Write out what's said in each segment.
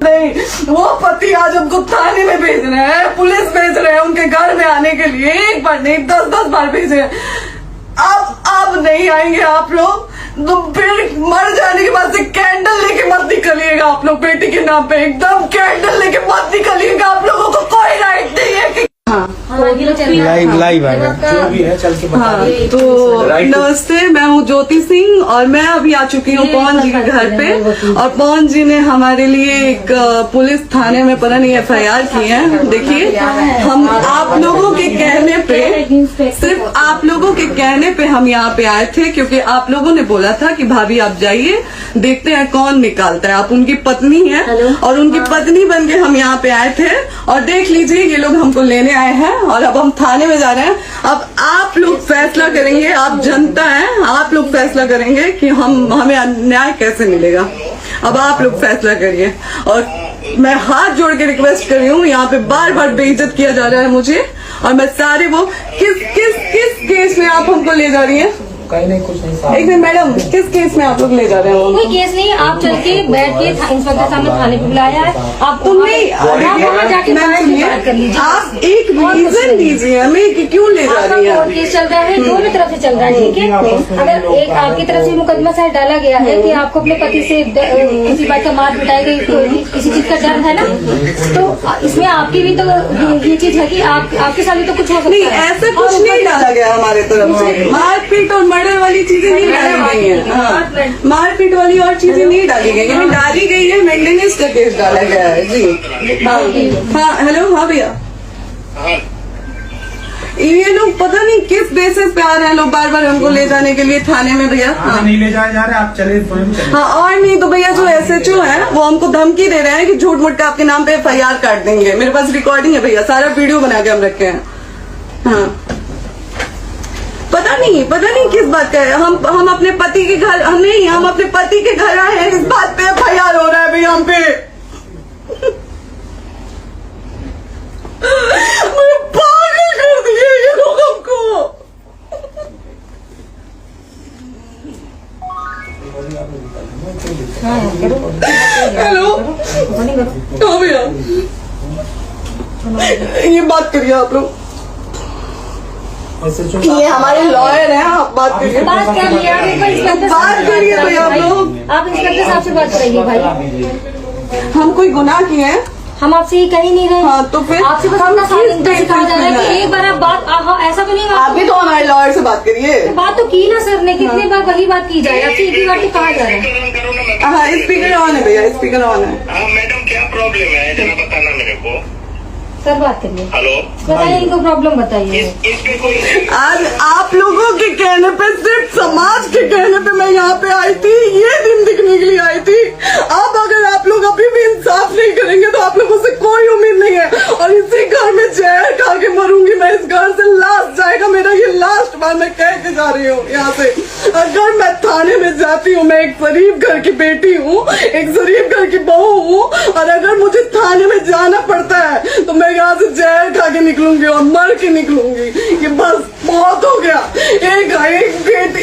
नहीं, वो पति आज हमको थाने में भेज रहे हैं, पुलिस भेज रहे हैं उनके घर में आने के लिए। एक बार नहीं 10-10 बार भेजे। अब नहीं आएंगे आप लोग तो फिर मर जाने के बाद से कैंडल लेके मत निकलिएगा आप लोग बेटी के नाम पे। एकदम कैंडल लेके मत निकलिएगा। आप लोगों को कोई राइट नहीं है कि लाइव आएगा जो भी है चल के बता। तो नमस्ते, मैं हूँ ज्योति सिंह और मैं अभी आ चुकी हूँ पवन जी के घर पे। और पवन जी ने हमारे लिए एक पुलिस थाने में पता नहीं FIR की है। देखिए, हम आप लोगों के कहने पे, सिर्फ आप लोगों के कहने पे हम यहाँ पे आए थे, क्योंकि आप लोगों ने बोला था कि भाभी आप जाइए, देखते हैं कौन निकालता है। आप उनकी पत्नी है और उनकी पत्नी बन के हम यहाँ पे आए थे। और देख लीजिए, ये लोग हमको लेने आए हैं और अब हम थाने में जा रहे हैं। अब आप लोग फैसला करेंगे, आप जनता हैं, आप लोग फैसला करेंगे कि हमें न्याय कैसे मिलेगा। अब आप लोग फैसला करिए। और मैं हाथ जोड़ के रिक्वेस्ट कर रही हूँ, यहाँ पे बार बार बेइज्जत किया जा रहा है मुझे। और मैं सारे वो किस केस में आप हमको ले जा रही हैं? कहीं नहीं, कुछ नहीं। एक मिनट मैडम, किस केस में आप लोग ले जा रहे हैं? कोई केस नहीं, आप चल के बैठ के इंस्पेक्टर साहब ने थाने पे बुलाया है। आप तुम नहीं जाके बात कर लीजिए। आप एक रीजन दीजिए हमें कि क्यों ले जा रही है। कोर्ट केस चल रहा है, दोनों तरफ से चल रहा है, ठीक है। अगर एक आपकी तरफ से मुकदमा शायद डाला गया है कि आपको अपने पति से किसी बात का मार पिटाई गई, किसी चीज का डर है ना, तो इसमें आपकी भी तो ये चीज है कि आपके साथ भी तो कुछ हो सकता है। ऐसा कुछ नहीं डाला गया हमारे तरफ से। मारपीट और मर्डर वाली चीजें नहीं डाली गई है। मारपीट वाली और चीजें नहीं डाली गई है। डाली गई है मेंटेनेंस का केस डाला गया है जी। हाँ हेलो, हाँ भैया, ये लोग पता नहीं किस बेसिस पे आ रहे हैं लोग बार बार हमको ले जाने के लिए थाने में भैया। नहीं ले जाया जा रहे, आप चले स्वयं चले। हाँ, और नहीं तो भैया जो SHO है वो हमको धमकी दे रहे हैं कि झूठ मूठ का आपके नाम पे FIR काट देंगे। मेरे पास रिकॉर्डिंग है भैया, सारा वीडियो बना के हम रखे हैं। हाँ, पता नहीं किस बात का है। हम अपने पति के घर, हम अपने पति के घर आए हैं, इस बात पे FIR हो रहा है भैया हम पे। मुझे पागल कर दिए ये लोग हमको। हेलो, हाँ भैया, ये बात करिए आप लोग। ये हमारे लॉयर हैं, आप बात करिए। बात कर लिया, बात करिए भैया आप लोग। आप इंस्पेक्टर साहब से बात करेंगे भाई। हम कोई गुनाह किए हैं? हम आपसे ये कह ही नहीं रहे। हाँ, तो फिर आपसे बस अपना सिखाया जा रहा है कि एक बार आप बात, ऐसा तो नहीं। आप भी तो हमारे लॉयर से बात करिए। तो बात तो की ना सर ने, कितनी बार वही बात की जाए, आपसे एक ही बार तो कहा जा रहा है। हाँ, स्पीकर ऑन है भैया, स्पीकर ऑन है। हाँ मैडम, क्या प्रॉब्लम है जरा बताना मेरे को। सर बात करिए। हेलो, बताइए इनको प्रॉब्लम बताइए। इसके कोई आज आप लोगों के कहने पे, सिर्फ समाज के कहने पे मैं यहाँ पे आई थी, ये दिन दिखने के लिए आई थी। अब अगर आप लोग अभी भी इंसाफ नहीं करेंगे तो आप लोगों से कोई उम्मीद नहीं है। और इसी घर में जहर खा के मरूंगी मैं। इस घर से लास्ट जाएगा मेरा, ये लास्ट बार मैं कह के जा रही हूँ यहाँ से। अगर मैं थाने में जाती हूँ, मैं एक शरीफ घर की बेटी हूँ, एक शरीफ घर की बहू हूँ, और अगर मुझे थाने में जाना पड़ता है तो मैं यहाँ से जहर खा के निकलूंगी और मर के निकलूंगी। ये बस बहुत हो गया।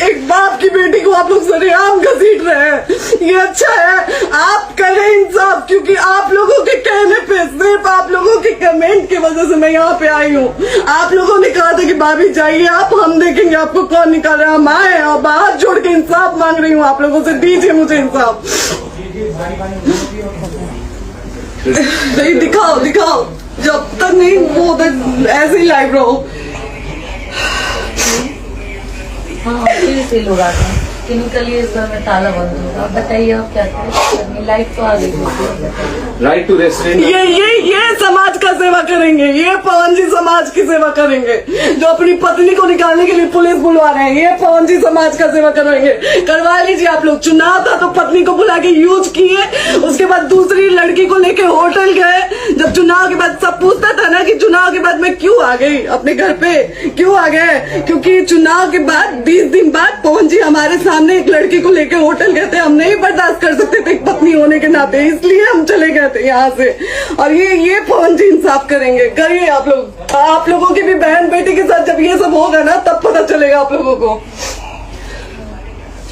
एक बाप की बेटी को आप लोग सरेआम घसीट रहे हैं। ये अच्छा है, आप करें इंसाफ, क्योंकि आप लोगों के कहने पे, सिर्फ आप लोगों के कमेंट की वजह से मैं यहाँ पे आई हूँ। आप लोगों ने कहा था कि भाभी जाइए आप, हम देखेंगे आपको कौन निकाल रहा है। हम आए और हाथ जोड़ के इंसाफ मांग रही हूँ आप लोगों से, दीजिए मुझे इंसाफ। नहीं, दिखाओ, जब तक नहीं वो तक ऐसे ही लाइव रहो। हाँ, फिर से लोग आते हैं कि निकलिए, इस घर में ताला बंद होगा। आप बताइए आप क्या करें? लाइफ तो आ गई। Right to restaurant. ये समाज का सेवा करेंगे, ये पवन जी समाज की सेवा करेंगे। जो अपनी पत्नी को निकालने के लिए पुलिस बुलवा रहे हैं, ये पवन जी समाज का सेवा करेंगे। करवा लीजिए आप लोग। चुनाव था तो पत्नी को बुला के यूज किए, उसके बाद दूसरी लड़की को लेके होटल गए। जब चुनाव के बाद सब पूछता था ना कि चुनाव के बाद मैं क्यों आ गई अपने घर पे, क्यों आ गए, क्योंकि चुनाव के बाद 20 दिन बाद पवन जी हमारे सामने एक लड़की को लेके होटल गए थे। हम नहीं बर्दाश्त कर सकते थे पत्नी होने के नाते, इसलिए हम चले गए थे यहाँ से। और ये पवन जी इंसाफ करेंगे। करिए आप लोग। आप लोगों की भी बहन बेटी के साथ जब ये सब होगा ना, तब पता चलेगा आप लोगों को।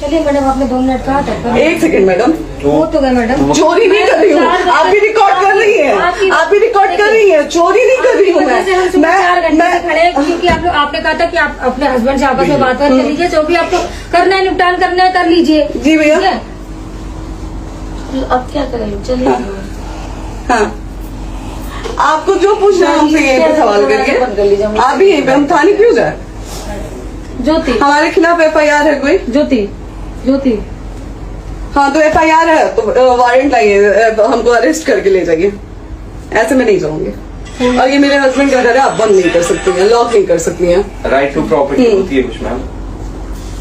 चलिए मैडम, आपने 2 मिनट कहा था। एक सेकंड मैडम, वो तो गए मैडम। चोरी नहीं कर रही हूँ, आप भी रिकॉर्ड कर रही है, आप भी रिकॉर्ड कर रही है, चोरी नहीं कर रही हूँ वजह से हम सुबह 4 घंटे से खड़े हैं, क्योंकि आप लोग, आपने कहा था कि आप अपने हस्बैंड से आपस में बात कर लीजिए, जो भी आपको करना है, निपटान करना है, कर लीजिए। जी भैया। ठीक है? अब क्या करें, चलिए। हाँ, आपको जो पूछना है हमसे यहीं पे सवाल करिए। आप भी यहीं पे, हम थाने क्यों जाए? ज्योति, हमारे खिलाफ FIR है कोई? ज्योति, ज्योति, हाँ तो FIR है तो वारंट लाइए, हमको अरेस्ट करके ले जाइए। ऐसे में नहीं जाऊंगी। और ये मेरे हस्बैंड का घर है, आप बंद नहीं कर सकती हैं, लॉक नहीं कर सकती हैं। राइट टू प्रॉपर्टी होती है कुछ मैम,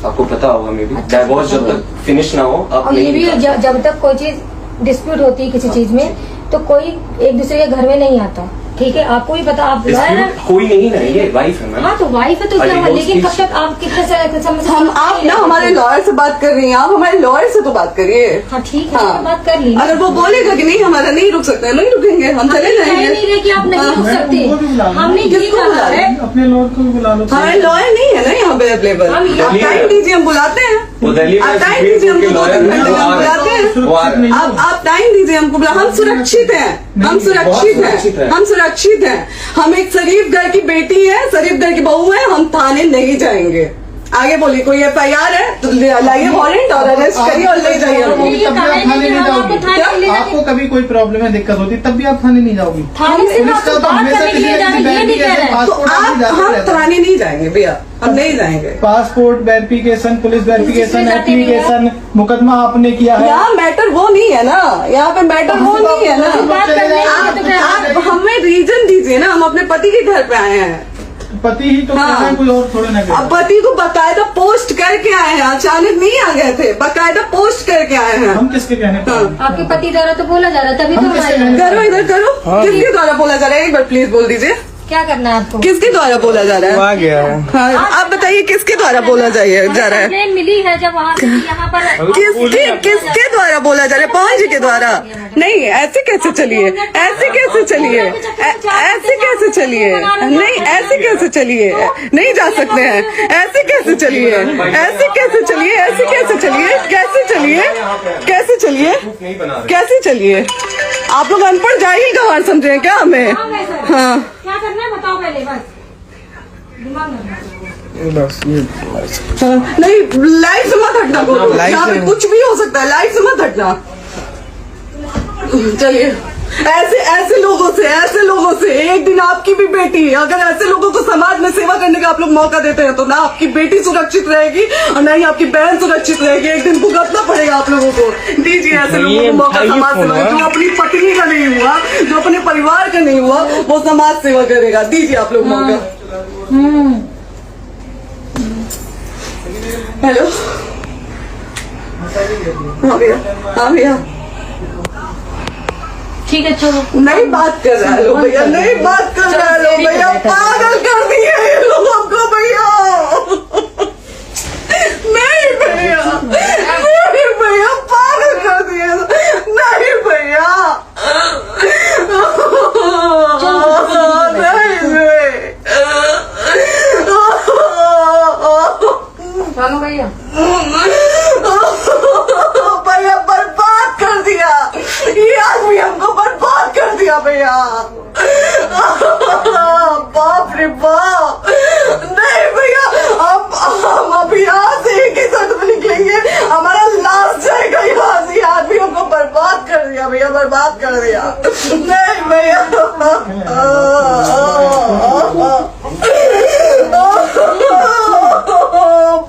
आपको पता होगा मे बी। डाइवोर्स जब तक फिनिश ना हो आप और ये नहीं भी जब तक कोई चीज डिस्प्यूट होती है किसी चीज में, तो कोई एक दूसरे के घर में नहीं आता। ठीक है, आपको भी पता, आप लॉयर हैं। कोई नहीं ना, ये वाइफ है मैम। हाँ तो वाइफ है तो क्या हुआ, लेकिन कब तक आप कितने समय से हम, आप ना हमारे लॉयर से बात कर रही हैं, आप हमारे लॉयर से तो बात करिए। हाँ ठीक है, हाँ। बात कर ली। अगर वो बोलेगा कि नहीं हमारा नहीं रुक सकते, नहीं रुकेंगे, हम चले कह जाएंगे। नहीं रहे कि आप नहीं रुक सकते, हमने ये किसको कहा बुला है। अपने लॉयर को भी बुला लो। हमारे लॉयर नहीं है ना यहाँ पे अवेलेबल। हम आप टाइम दीजिए, हम बुलाते हैं। वो दिल्ली में आप टाइम दीजिए, हमको 2-3 घंटे में हम बुलाते हैं। वो आ रहे हैं। आप टाइम दीजिए हमको, हम सुरक्षित हैं, हम सुरक्षित सुरक्षित हैं, है। हम सुरक्षित हैं। हम एक शरीफ घर की बेटी है, शरीफ घर की बहू है, हम थाने नहीं जाएंगे। आगे बोलिए, कोई FIR है तो लाइए वारंट और अरेस्ट करिए और ले जाइए हमको। ये तब भी कहा आप है थाने कि नहीं हम आपको जाओगी। थाने क्या? ले जाके- आपको कभी कोई प्रॉब्लम है, दिक्कत होती, तब भी आप थाने नहीं जाओगी। थाने से पुलिस बात का तो करने हमेशा के लिए जाना, ये नहीं कह रहे हैं। तो पासपोर्ट आप, आदि जाते हम रहते हैं। थाने नहीं जाएंगे भैया, हम नहीं जाएंगे। पासपोर्ट वेरिफिकेशन, पुलिस वेरिफिकेशन, किसी से जाते नहीं एप्लीकेशन, मुकदमा आपने किया है। यहाँ मैटर वो नहीं है ना, यहाँ पे मैटर वो नहीं है ना। बात करने के लिए तो क्या- आप हमें रीजन दीजिए ना, हम अपने पति के घर पे आए हैं। पति ही तो हाँ। कह रहे हैं, कोई और थोड़े ना कह रहे अब हैं। पति को बकायदा पोस्ट करके आए हैं, अचानक नहीं आ गए थे, बकायदा पोस्ट करके आए हैं। हम किसके कहने पर आए? आपके पति द्वारा तो बोला जा रहा है, तभी तो हम हमारे किससे यहाँ- करो इधर करो, किसके द्वारा बोला जा रहा है, एक बार प्लीज बोल दीजिए, क्या करना है आपको? किसके द्वारा बोला जा रहा वो है? आ गया है। हाँ, आप बताइए किसके द्वारा बोला जा रहा है? कंप्लेन मिली है जब वहाँ से यहाँ पर किसके द्वारा बोला जा रहा है? पवन जी के द्वारा? नहीं, ऐसे कैसे चलिए, ऐसे कैसे चलिए, ऐसे कैसे चलिए, नहीं ऐसे कैसे चलिए, नहीं जा सकते हैं, ऐसे कैसे चलिए, ऐसे कैसे चलिए, ऐसे कैसे चलिए, कैसे चलिए, कैसे चलिए, नहीं बना रहे। कैसे चलिए? आप लोग अनपढ़ जाइए गंवार समझे हैं क्या हमें? हाँ, क्या करना है बताओ पहले, बस दिमाग में लगाओ। बस ये हाँ, नहीं लाइफ से मत हटना, यहाँ पे कुछ भी हो सकता है, लाइफ से मत हटना। चलिए, ऐसे लोगों से एक दिन आपकी भी बेटी, अगर ऐसे लोगों को समाज में सेवा करने का आप लोग मौका देते हैं तो ना आपकी बेटी सुरक्षित रहेगी और ना ही आपकी बहन सुरक्षित रहेगी। एक दिन भुगतना पड़ेगा आप लोगों को। दीजिए ऐसे लोगों को मौका समाज सेवा का, जो अपनी पत्नी का नहीं हुआ, जो अपने परिवार का नहीं हुआ, वो समाज सेवा करेगा। दीजिए आप लोग मौका। हेलो, हाँ भैया, हाँ भैया, ठीक है चलो। नहीं बात कर रहा है लो भैया, नहीं बात कर रहा है लो भैया, पागल कर दिए ये लोग हमको भैया। नहीं भैया, नहीं भैया, पागल कर दिए, नहीं भैया, चलो भैया, भैया बर्बाद कर दिया ये आदमी, हमको बर्बाद कर दिया भैया। बाप रे बाप, नहीं भैया, हम अभी यहाँ से एक ही शर्त में निकलेंगे, हमारा लास्ट जाएगा यहाँ से। आदमी हमको बर्बाद कर दिया भैया, बर्बाद कर दिया। नहीं भैया,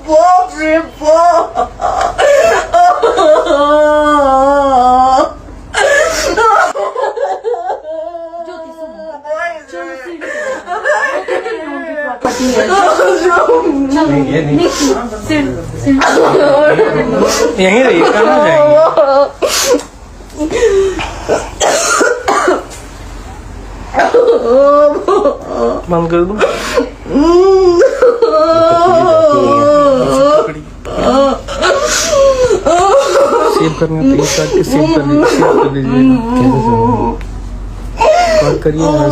बाप रे बाप, ये नहीं। यहीं रहिए, कहाँ जाएंगे? बंद कर दूं? सेव करना तो ये काट के सेव कर दीजिए। कॉल करिए ना,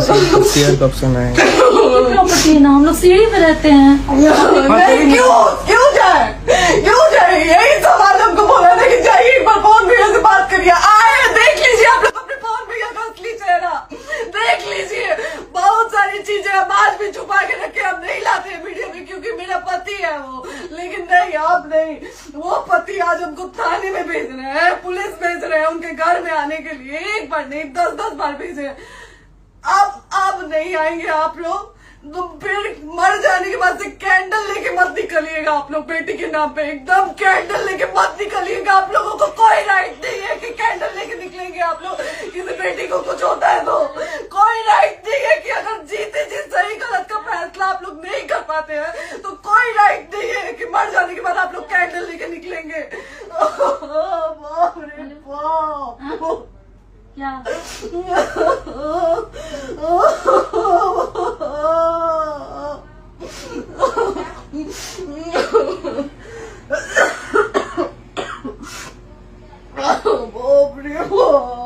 शेयर का ऑप्शन है। प्रॉपर्टी है ना, हम लोग सीढ़ी पे रहते हैं। नहीं, क्यों जाए, यही तो पति है वो, लेकिन नहीं आप नहीं, वो पति आज उनको थाने में भेज रहे हैं, पुलिस भेज रहे हैं उनके घर में आने के लिए, एक बार नहीं 10-10 बार भेजे। अब नहीं आएंगे आप लोग तो फिर मर जाने के बाद से कैंडल लेके मत निकलिएगा आप लोग बेटी के नाम पे, एकदम कैंडल लेके मत निकलिएगा। आप लोगों को कोई राइट नहीं है कि कैंडल लेके निकलेंगे आप लोग, किसी बेटी को कुछ होता है तो कोई राइट नहीं है कि अगर जीते जी सही गलत का फैसला आप लोग नहीं कर पाते हैं तो कोई राइट नहीं है कि मर जाने के बाद आप लोग कैंडल लेके निकलेंगे। बाप रे बाप क्या बाप रे बाप